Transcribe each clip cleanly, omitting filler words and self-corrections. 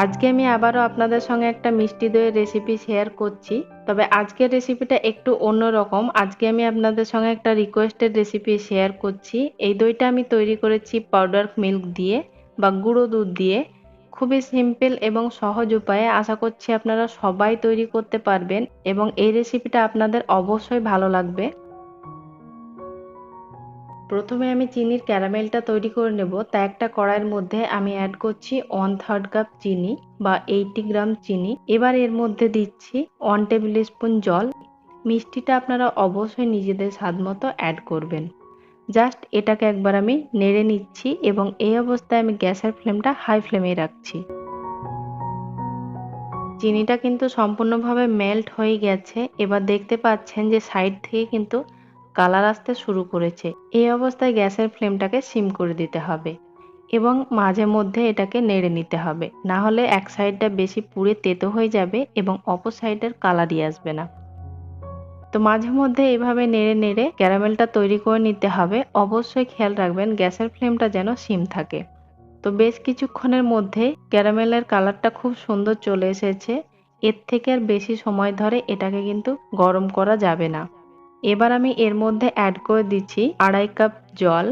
আজকে আমি আবারও আপনাদের সঙ্গে একটা মিষ্টি দইয়ের রেসিপি শেয়ার করছি। তবে আজকের রেসিপিটা একটু অন্যরকম। আজকে আমি আপনাদের সঙ্গে একটা রিকোয়েস্টেড রেসিপি শেয়ার করছি। এই দইটা আমি তৈরি করেছি পাউডার মিল্ক দিয়ে বা গুঁড়ো দুধ দিয়ে। খুবই সিম্পল এবং সহজ উপায়ে, আশা করছি আপনারা সবাই তৈরি করতে পারবেন এবং এই রেসিপিটা আপনাদের অবশ্যই ভালো লাগবে। প্রথমে আমি চিনির ক্যারামেলটা তৈরি করে নেব। তা একটা কড়াইয়ের মধ্যে আমি অ্যাড করছি 1/3 কাপ চিনি বা 80 গ্রাম চিনি। এবার এর মধ্যে দিচ্ছি 1 টেবিল স্পুন জল। মিষ্টিটা আপনারা অবশ্যই নিজেদের স্বাদ মতো অ্যাড করবেন। জাস্ট এটাকে একবার আমি নেড়ে নিচ্ছি এবং এই অবস্থায় আমি গ্যাসের ফ্লেমটা হাই ফ্লেমে রাখছি। চিনিটা কিন্তু সম্পূর্ণভাবে মেল্ট হয়ে গেছে। এবার দেখতে পাচ্ছেন যে সাইড থেকে কিন্তু কালার আসতে শুরু করেছে। এই অবস্থায় গ্যাসের ফ্লেমটাকে সিম করে দিতে হবে এবং মাঝে মধ্যে এটাকে নেড়ে নিতে হবে, না হলে এক সাইডটা বেশি পুড়ে তেতো হয়ে যাবে এবং অপর সাইডের কালারই আসবে না। তো মাঝে মধ্যে এইভাবে নেড়ে নেড়ে ক্যারামেলটা তৈরি করে নিতে হবে। অবশ্যই খেয়াল রাখবেন গ্যাসের ফ্লেমটা যেন সিম থাকে। তো বেশ কিছুক্ষণের মধ্যে ক্যারামেলের কালারটা খুব সুন্দর চলে এসেছে। এর থেকে আর বেশি সময় ধরে এটাকে কিন্তু গরম করা যাবে না। এবার আমি এর মধ্যে অ্যাড করে দিচ্ছি 2.5 কাপ জল।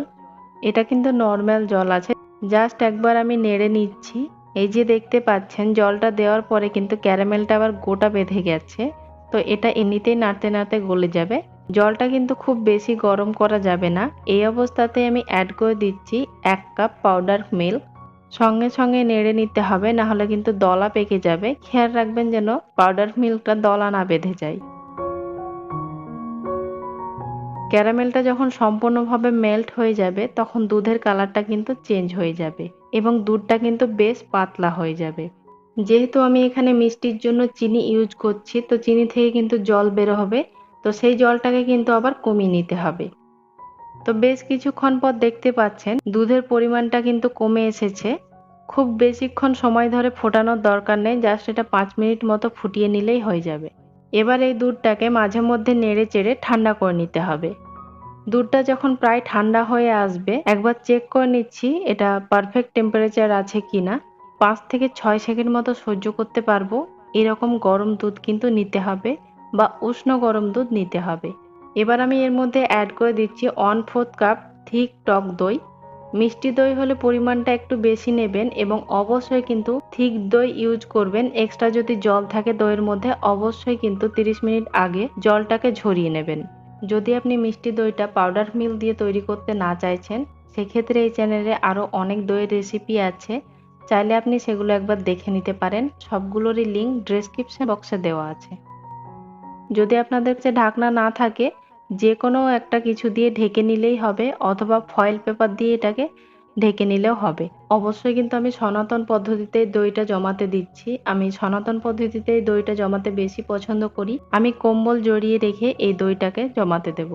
এটা কিন্তু নর্মাল জল আছে। জাস্ট একবার আমি নেড়ে নিচ্ছি। এই যে দেখতে পাচ্ছেন জলটা দেওয়ার পরে কিন্তু ক্যারামেলটা আবার গোটা বেঁধে গেছে। তো এটা এমনিতেই নাড়তে নাড়তে গলে যাবে। জলটা কিন্তু খুব বেশি গরম করা যাবে না। এই অবস্থাতে আমি অ্যাড করে দিচ্ছি 1 কাপ পাউডার মিল্ক। সঙ্গে সঙ্গে নেড়ে নিতে হবে, না হলে কিন্তু দলা পেকে যাবে। খেয়াল রাখবেন যেন পাউডার মিল্কটা দলা না বেঁধে যায়। ক্যারামেলটা যখন সম্পূর্ণভাবে মেল্ট হয়ে যাবে তখন দুধের কালারটা কিন্তু চেঞ্জ হয়ে যাবে এবং দুধটা কিন্তু বেশ পাতলা হয়ে যাবে। যেহেতু আমি এখানে মিষ্টির জন্য চিনি ইউজ করছি, তো চিনি থেকে কিন্তু জল বের হবে। তো সেই জলটাকে কিন্তু আবার কমিয়ে নিতে হবে। তো বেশ কিছুক্ষণ পর দেখতে পাচ্ছেন দুধের পরিমাণটা কিন্তু কমে এসেছে। খুব বেশিক্ষণ সময় ধরে ফোটানোর দরকার নেই, জাস্ট এটা 5 মিনিট মতো ফুটিয়ে নিলেই হয়ে যাবে। এবার এই দুধটাকে মাঝে মধ্যে নেড়ে চেড়ে ঠান্ডা করে নিতে হবে। দুধটা যখন প্রায় ঠান্ডা হয়ে আসবে একবার চেক করে নিচ্ছি এটা পারফেক্ট টেম্পারেচার আছে কিনা। 5 থেকে 6 সেকেন্ড মতো সহ্য করতে পারবো এরকম গরম দুধ কিন্তু নিতে হবে বা উষ্ণ গরম দুধ নিতে হবে। এবার আমি এর মধ্যে অ্যাড করে দিচ্ছি 1/4 কাপ থিক টক দই। মিষ্টি দই হলে পরিমাণটা একটু বেশি নেবেন এবং অবশ্যই কিন্তু থিক দই ইউজ করবেন। এক্সট্রা যদি জল থাকে দইয়ের মধ্যে অবশ্যই কিন্তু 30 মিনিট আগে জলটাকে ঝরিয়ে নেবেন। যদি আপনি মিষ্টি দইটা পাউডার মিল্ক দিয়ে তৈরি করতে না চাইছেন, সেক্ষেত্রে এই চ্যানেলে আরও অনেক দইয়ের রেসিপি আছে। চাইলে আপনি সেগুলো একবার দেখে নিতে পারেন। সবগুলোরই লিঙ্ক ডেসক্রিপশন বক্সে দেওয়া আছে। যদি আপনাদের কাছে ঢাকনা না থাকে যে কোনো একটা কিছু দিয়ে ঢেকে নিলেই হবে অথবা ফয়েল পেপার দিয়ে এটাকে ঢেকে নিলেও হবে। অবশ্যই কিন্তু আমি সনাতন পদ্ধতিতে দইটা জমাতে দিচ্ছি। আমি সনাতন পদ্ধতিতে দইটা জমাতে বেশি পছন্দ করি। আমি কম্বল জড়িয়ে রেখে এই দইটাকে জমাতে দেব।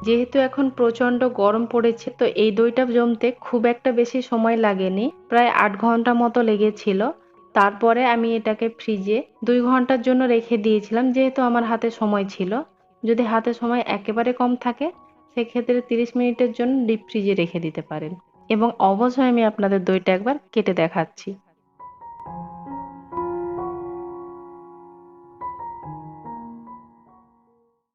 যেহেতু এখন প্রচণ্ড গরম পড়েছে, তো এই দইটা জমতে খুব একটা বেশি সময় লাগেনি। প্রায় 8 ঘন্টা মতো লেগেছিল। তারপরে আমি এটাকে ফ্রিজে 2 ঘন্টার জন্য রেখে দিয়েছিলাম, যেহেতু আমার হাতে সময় ছিল। যদি হাতে সময় একেবারে কম থাকে সেক্ষেত্রে 30 মিনিটের জন্য ডিপ ফ্রিজে রেখে দিতে পারেন। এবং অবশ্যই আমি আপনাদের দইটা একবার কেটে দেখাচ্ছি।